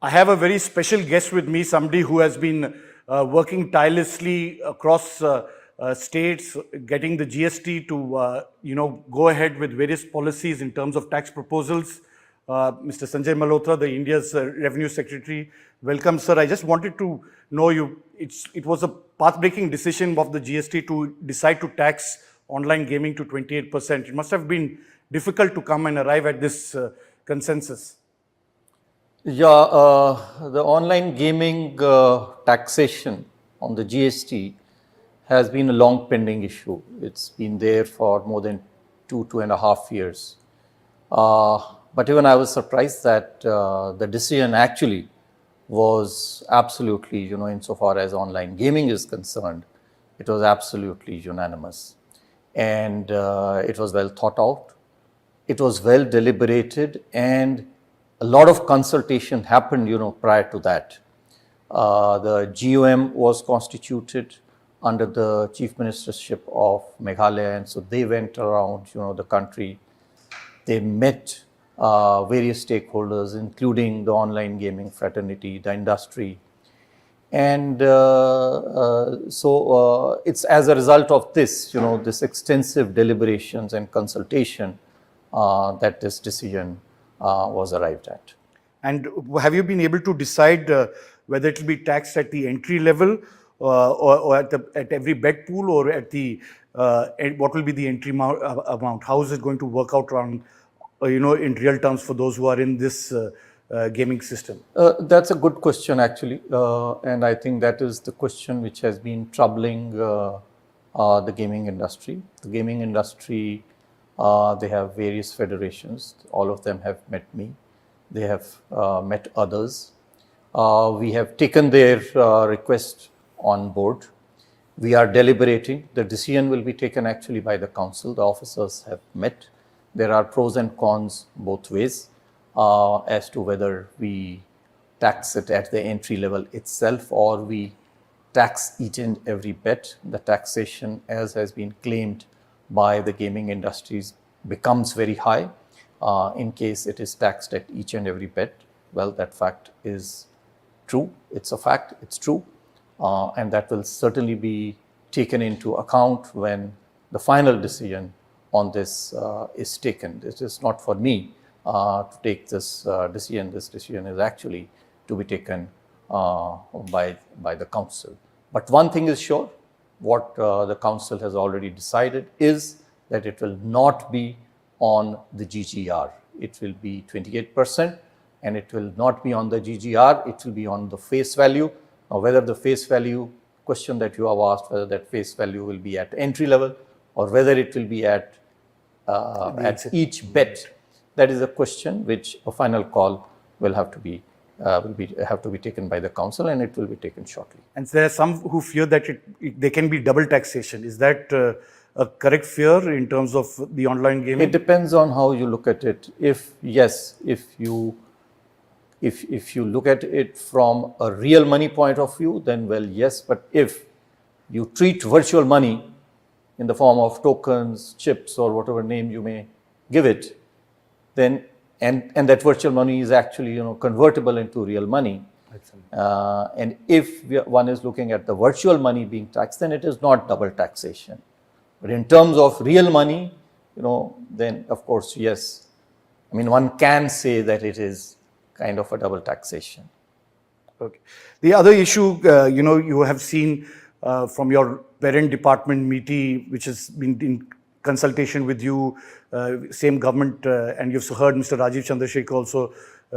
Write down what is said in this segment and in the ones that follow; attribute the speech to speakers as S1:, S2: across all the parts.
S1: I have a very special guest with me, somebody who has been working tirelessly across states, getting the GST to go ahead with various policies in terms of tax proposals. Mr. Sanjay Malhotra, the India's Revenue Secretary. Welcome, sir. I just wanted to know you. It was a path-breaking decision of the GST to decide to tax online gaming to 28%. It must have been difficult to come and arrive at this consensus.
S2: Yeah, the online gaming taxation on the GST has been a long pending issue. It's been there for more than 2.5 years. But even I was surprised that the decision actually was absolutely, insofar as online gaming is concerned, it was absolutely unanimous. And it was well thought out. It was well deliberated, and a lot of consultation happened, prior to that. The GOM was constituted under the Chief Ministership of Meghalaya, and so they went around, the country. They met various stakeholders, including the online gaming fraternity, the industry. And so it's as a result of this, this extensive deliberations and consultation that this decision was arrived at.
S1: And have you been able to decide whether it will be taxed at the entry level or at every bet pool, or at what will be the entry amount? How is it going to work out around, in real terms for those who are in this gaming system?
S2: That's a good question, actually. And I think that is the question which has been troubling the gaming industry. The gaming industry, they have various federations. All of them have met me. They have met others. We have taken their request on board. We are deliberating. The decision will be taken actually by the council. The officers have met. There are pros and cons both ways as to whether we tax it at the entry level itself or we tax each and every bet. The taxation, as has been claimed by the gaming industries, becomes very high in case it is taxed at each and every bet. Well, that fact is true. It's a fact. It's true. And that will certainly be taken into account when the final decision on this is taken. This is not for me to take this decision. This decision is actually to be taken by the council. But one thing is sure, what the council has already decided is that it will not be on the GGR. It will be 28%, and it will not be on the GGR. It will be on the face value. Now, whether the face value question that you have asked, whether that face value will be at entry level or whether it will be at each bet, that is a question which a final call will have to be taken by the council, and it will be taken shortly.
S1: And there are some who fear that there can be double taxation. Is that a correct fear in terms of the online gaming?
S2: It depends on how you look at it. If you look at it from a real money point of view, then well, yes. But if you treat virtual money in the form of tokens, chips, or whatever name you may give it, then and that virtual money is actually convertible into real money. And if one is looking at the virtual money being taxed, then it is not double taxation. But in terms of real money, then of course, yes. I mean, one can say that it is kind of a double taxation.
S1: Okay. The other issue, you have seen from your parent department, MeitY, which has been in consultation with you, same government, and you've heard Mr. Rajiv Chandrasekhar also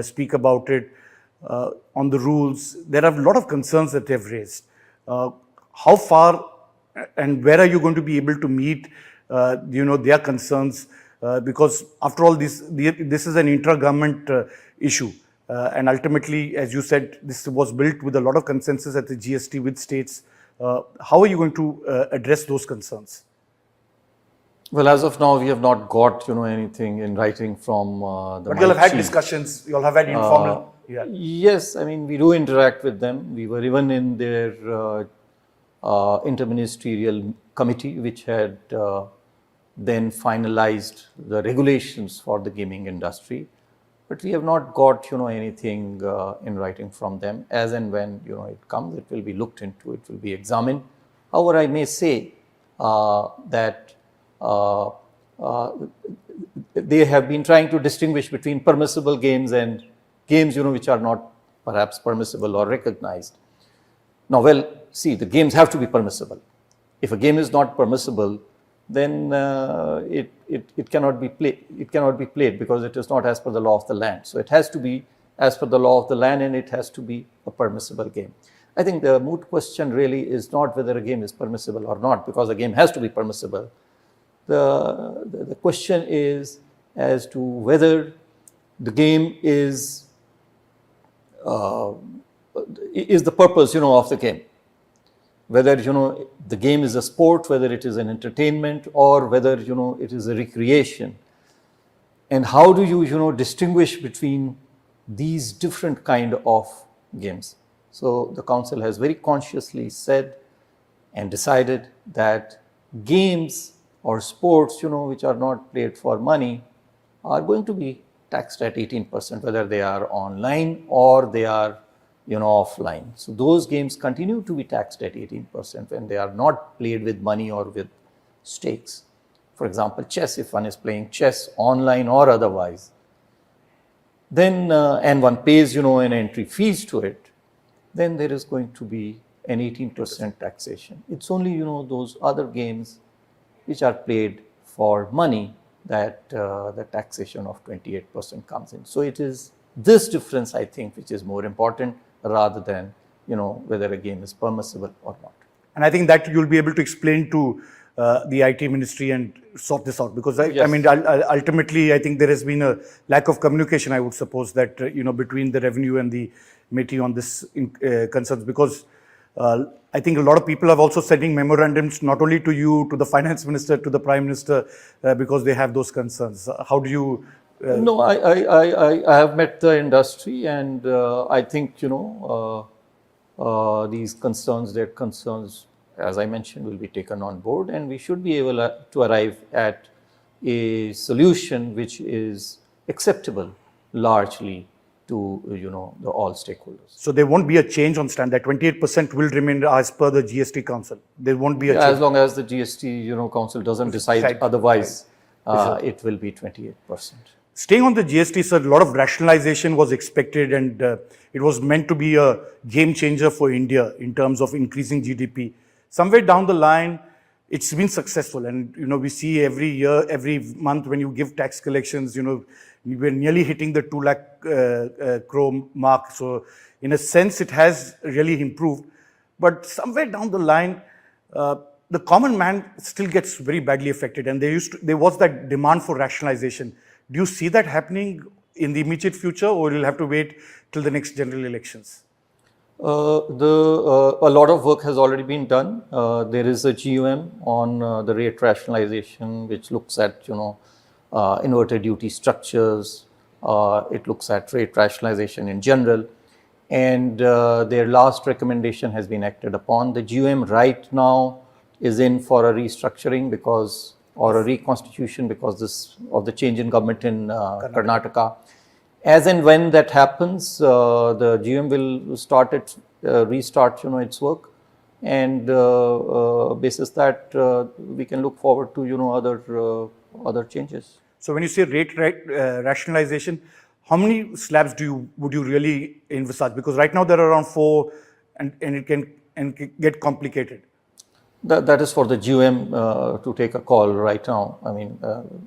S1: speak about it, on the rules. There are a lot of concerns that they've raised. How far and where are you going to be able to meet, their concerns? Because after all, this is an intra-government issue. And ultimately, as you said, this was built with a lot of consensus at the GST with states. How are you going to address those concerns?
S2: Well, as of now, we have not got anything in writing from the.
S1: But you'll have had discussions. You'll have had informal.
S2: Yeah. Yes, I mean, we do interact with them. We were even in their interministerial committee, which had then finalized the regulations for the gaming industry. but we have not got anything in writing from them. As and when it comes, it will be looked into, it will be examined. However, I may say that they have been trying to distinguish between permissible games and games which are not perhaps permissible or recognized. Now, well, see, the games have to be permissible. If a game is not permissible, then it cannot be played. It cannot be played because it is not as per the law of the land. So it has to be as per the law of the land, and it has to be a permissible game. I think the moot question really is not whether a game is permissible or not, because a game has to be permissible. The question is as to whether the game is the purpose of the game. Whether the game is a sport, whether it is an entertainment, or whether it is a recreation, and how do you distinguish between these different kind of games. So the council has very consciously said and decided that games or sports which are not played for money are going to be taxed at 18%, whether they are online or they are offline. So those games continue to be taxed at 18% when they are not played with money or with stakes. For example, chess, if one is playing chess online or otherwise, then and one pays an entry fees to it, then there is going to be an 18% taxation. It's only those other games which are played for money that the taxation of 28% comes in. So it is this difference, I think, which is more important rather than whether a game is permissible or not.
S1: And I think that you'll be able to explain to the IT ministry and sort this out, because I mean, ultimately, I think there has been a lack of communication, I would suppose, that between the revenue and the MeitY on this concerns, because I think a lot of people are also sending memorandums not only to you, to the finance minister, to the prime minister, because they have those concerns. How do you?
S2: No, I have met the industry, and I think these concerns, their concerns, as I mentioned, will be taken on board, and we should be able to arrive at a solution which is acceptable largely to the all stakeholders.
S1: So there won't be a change on stand. That 28% will remain as per the GST Council. There won't be a change.
S2: As long as the GST Council doesn't decide otherwise, it will be 28%.
S1: Staying on the GST, sir, a lot of rationalization was expected, and it was meant to be a game changer for India in terms of increasing GDP. Somewhere down the line, it's been successful, and we see every year, every month when you give tax collections, we're nearly hitting the 2 lakh crore mark. So in a sense, it has really improved. But somewhere down the line, the common man still gets very badly affected, and there was that demand for rationalization. Do you see that happening in the immediate future, or you'll have to wait till the next general elections?
S2: A lot of work has already been done. There is a GUM on the rate rationalization, which looks at inverted duty structures. It looks at rate rationalization in general, and their last recommendation has been acted upon. The GUM right now is in for a restructuring or a reconstitution because of the change in government in Karnataka. As and when that happens, the GUM will restart its work, and basis that we can look forward to other changes.
S1: So when you say rate rationalization, how many slabs would you really envisage? Because right now there are around 4, and it can get complicated.
S2: That is for the GUM to take a call right now. I mean,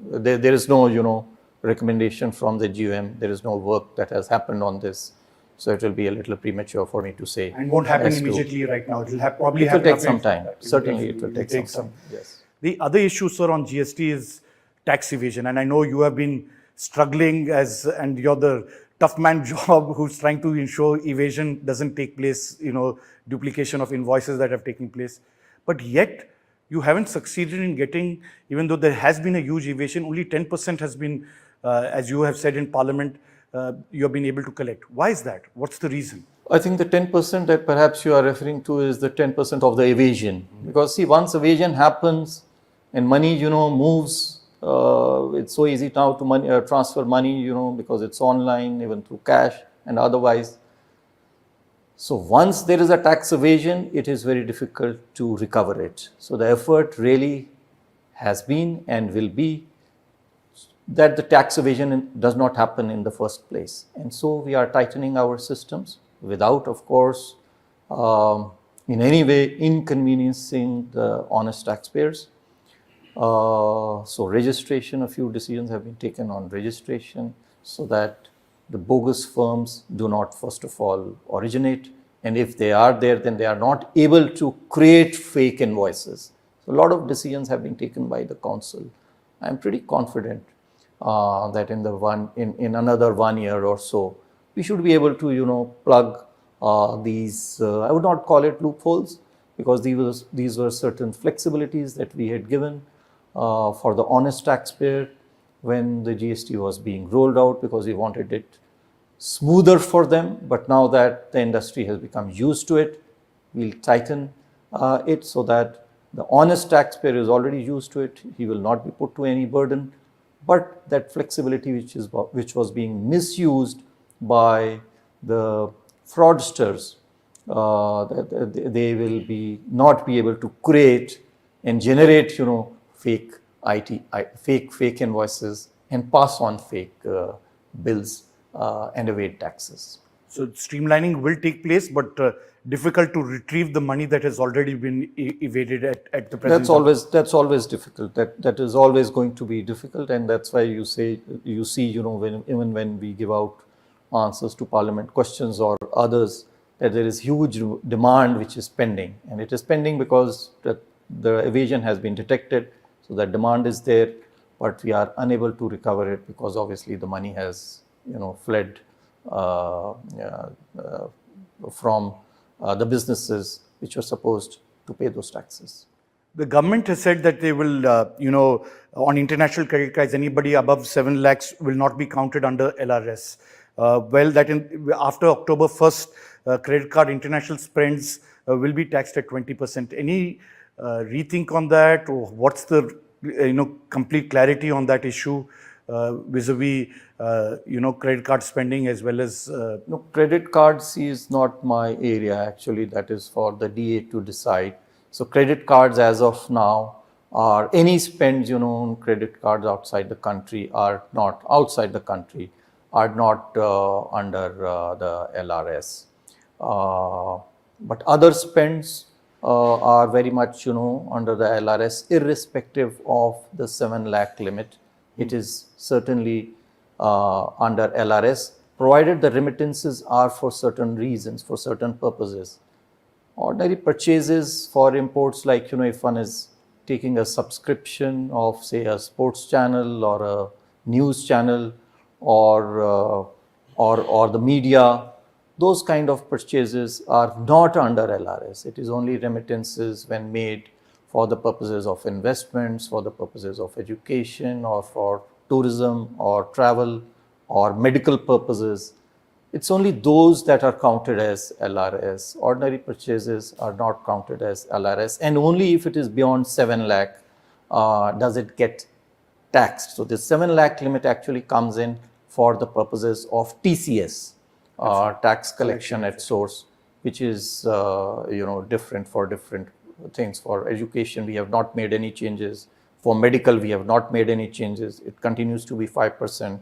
S2: there is no recommendation from the GUM. There is no work that has happened on this, so it will be a little premature for me to say.
S1: And won't happen immediately right now. It will
S2: take some time. Certainly, it will take some time. Yes.
S1: The other issue, sir, on GST is tax evasion, and I know you have been struggling and you're the tough man job who's trying to ensure evasion doesn't take place. Duplication of invoices that have taken place. But yet, you haven't succeeded in getting, even though there has been a huge evasion, only 10% has been, as you have said in Parliament, you have been able to collect. Why is that? What's the reason?
S2: I think the 10% that perhaps you are referring to is the 10% of the evasion. Because see, once evasion happens and money, moves It's so easy now to transfer money, because it's online, even through cash and otherwise. So once there is a tax evasion, it is very difficult to recover it. So the effort really has been and will be that the tax evasion does not happen in the first place. And so we are tightening our systems without, of course, in any way inconveniencing the honest taxpayers. So registration, a few decisions have been taken on registration so that the bogus firms do not, first of all, originate. And if they are there, then they are not able to create fake invoices. So a lot of decisions have been taken by the council. I'm pretty confident that in another 1 year or so, we should be able to, plug these, I would not call it loopholes, because these were certain flexibilities that we had given for the honest taxpayer when the GST was being rolled out, because we wanted it smoother for them. But now that the industry has become used to it, we'll tighten it so that the honest taxpayer is already used to it. He will not be put to any burden. But that flexibility which was being misused by the fraudsters, they will not be able to create and generate, fake fake invoices and pass on fake bills and evade taxes.
S1: So streamlining will take place, but difficult to retrieve the money that has already been evaded at the present.
S2: That's always difficult. That is always going to be difficult, and that's why you see, even when we give out answers to Parliament questions or others, that there is huge demand which is pending, and it is pending because the evasion has been detected. So that demand is there, but we are unable to recover it because obviously the money has fled from the businesses which are supposed to pay those taxes.
S1: The government has said that they will, on international credit cards, anybody above 7 lakhs will not be counted under LRS. After October 1st, credit card international spends will be taxed at 20%. Any rethink on that, or what's the complete clarity on that issue vis-a-vis credit card spending as well as
S2: no, credit cards is not my area actually. That is for the DA to decide. So credit cards as of now are any spends on credit cards outside the country are not under the LRS. But other spends are very much under the LRS, irrespective of the 7 lakh limit. It is certainly under LRS, provided the remittances are for certain reasons, for certain purposes. Ordinary purchases for imports, like if one is taking a subscription of, say, a sports channel or a news channel or the media, those kind of purchases are not under LRS. It is only remittances when made for the purposes of investments, for the purposes of education, or for tourism or travel or medical purposes. It's only those that are counted as LRS. Ordinary purchases are not counted as LRS, and only if it is beyond 7 lakh does it get taxed. So this 7 lakh limit actually comes in for the purposes of TCS, tax collection at source, which is different for different things. For education, we have not made any changes. For medical, we have not made any changes. It continues to be 5%.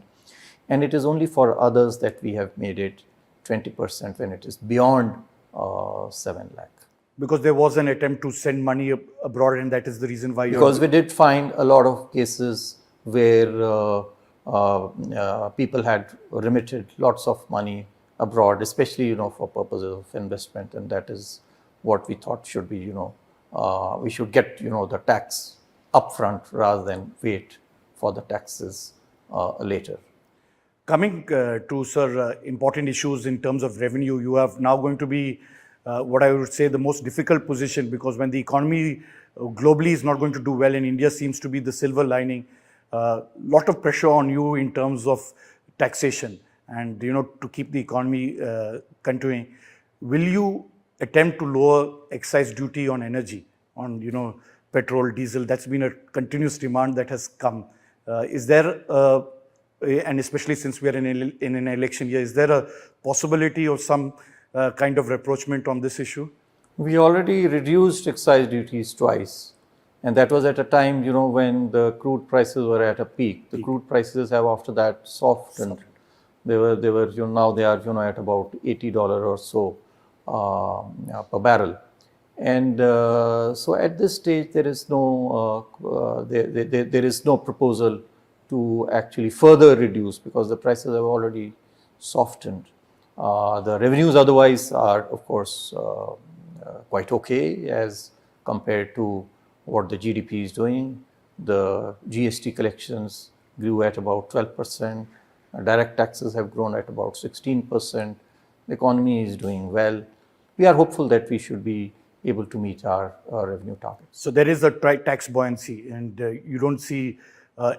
S2: And it is only for others that we have made it 20% when it is beyond 7 lakh.
S1: Because there was an attempt to send money abroad, and that is the reason why
S2: Because we did find a lot of cases where people had remitted lots of money abroad, especially for purposes of investment, and that is what we thought should be we should get the tax upfront rather than wait for the taxes later.
S1: Coming to, sir, important issues in terms of revenue, you are now going to be what I would say the most difficult position, because when the economy globally is not going to do well and India seems to be the silver lining, lot of pressure on you in terms of taxation and to keep the economy continuing. Will you attempt to lower excise duty on energy, on petrol, diesel? That's been a continuous demand that has come. Is there, and especially since we are in an election year, is there a possibility of some kind of rapprochement on this issue?
S2: We already reduced excise duties twice. And that was at a time, when the crude prices were at a peak. The crude prices have after that softened. They were, now they are, at about $80 or so per barrel. And so at this stage, there is no there is no proposal to actually further reduce because the prices have already softened. The revenues otherwise are, of course, quite okay as compared to what the GDP is doing. The GST collections grew at about 12%. Direct taxes have grown at about 16%. The economy is doing well. We are hopeful that we should be able to meet our revenue targets.
S1: So there is a tax buoyancy, and you don't see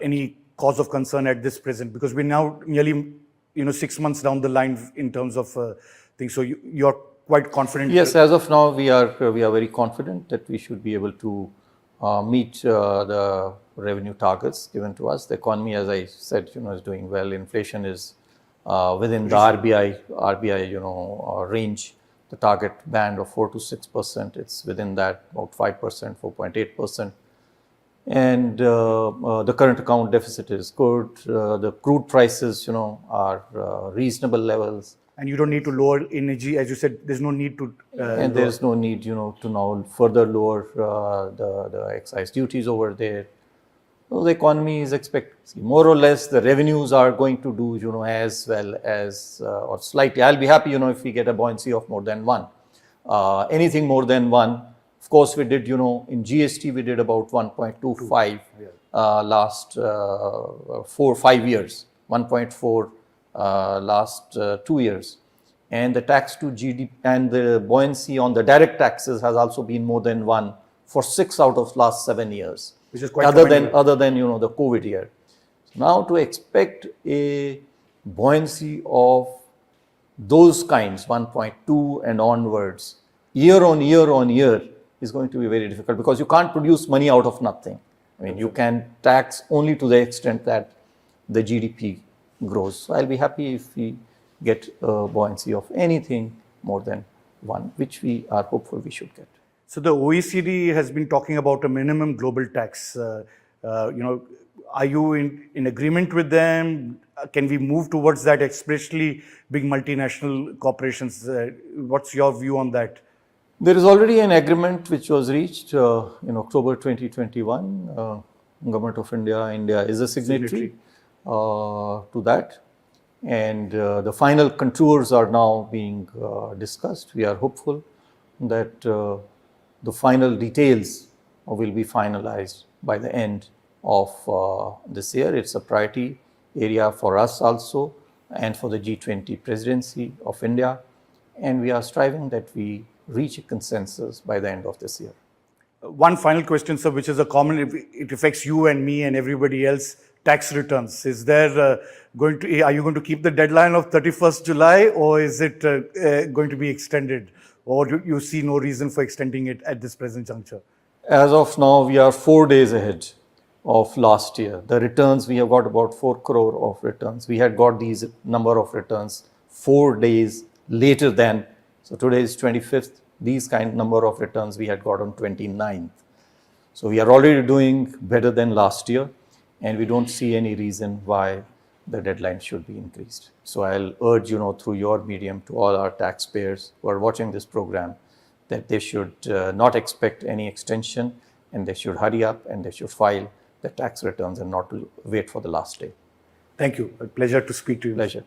S1: any cause of concern at this present, because we're now nearly 6 months down the line in terms of things. So you're quite confident.
S2: Yes, as of now, we are very confident that we should be able to meet the revenue targets given to us. The economy, as I said, is doing well. Inflation is within the RBI range. The target band of 4 to 6%. It's within that, about 5%, 4.8%. And the current account deficit is good. The crude prices, are reasonable levels.
S1: And you don't need to lower energy, as you said. There's no need to.
S2: And there's no need, to now further lower the excise duties over there. So the economy is expected, more or less, the revenues are going to do, as well as, or slightly. I'll be happy, if we get a buoyancy of more than 1. Anything more than 1, of course, we did, in GST, we did about 1.25 last 5 years, 1.4 last 2 years. And the tax to GDP and the buoyancy on the direct taxes has also been more than 1 for 6 out of last 7 years.
S1: Which is quite
S2: other than the COVID year. Now to expect a buoyancy of those kinds, 1.2 and onwards, year on year is going to be very difficult, because you can't produce money out of nothing. I mean, you can tax only to the extent that the GDP grows. So I'll be happy if we get a buoyancy of anything more than 1, which we are hopeful we should get.
S1: So the OECD has been talking about a minimum global tax. Are you in agreement with them? Can we move towards that, especially big multinational corporations? What's your view on that?
S2: There is already an agreement which was reached in October 2021. Government of India is a signatory to that. And the final contours are now being discussed. We are hopeful that the final details will be finalized by the end of this year. It's a priority area for us also, and for the G20 presidency of India. And we are striving that we reach a consensus by the end of this year.
S1: One final question, sir, which is a common, it affects you and me and everybody else, tax returns. Is there are you going to keep the deadline of 31st July, or is it going to be extended? Or do you see no reason for extending it at this present juncture?
S2: As of now, we are 4 days ahead of last year. The returns, we have got about 4 crore of returns. We had got these number of returns 4 days later than, so today is 25th. These kind number of returns we had got on 29th. So we are already doing better than last year, and we don't see any reason why the deadline should be increased. So I'll urge, through your medium to all our taxpayers who are watching this program, that they should not expect any extension, and they should hurry up and they should file the tax returns and not to wait for the last day.
S1: Thank you. A pleasure to speak to you.
S2: Pleasure.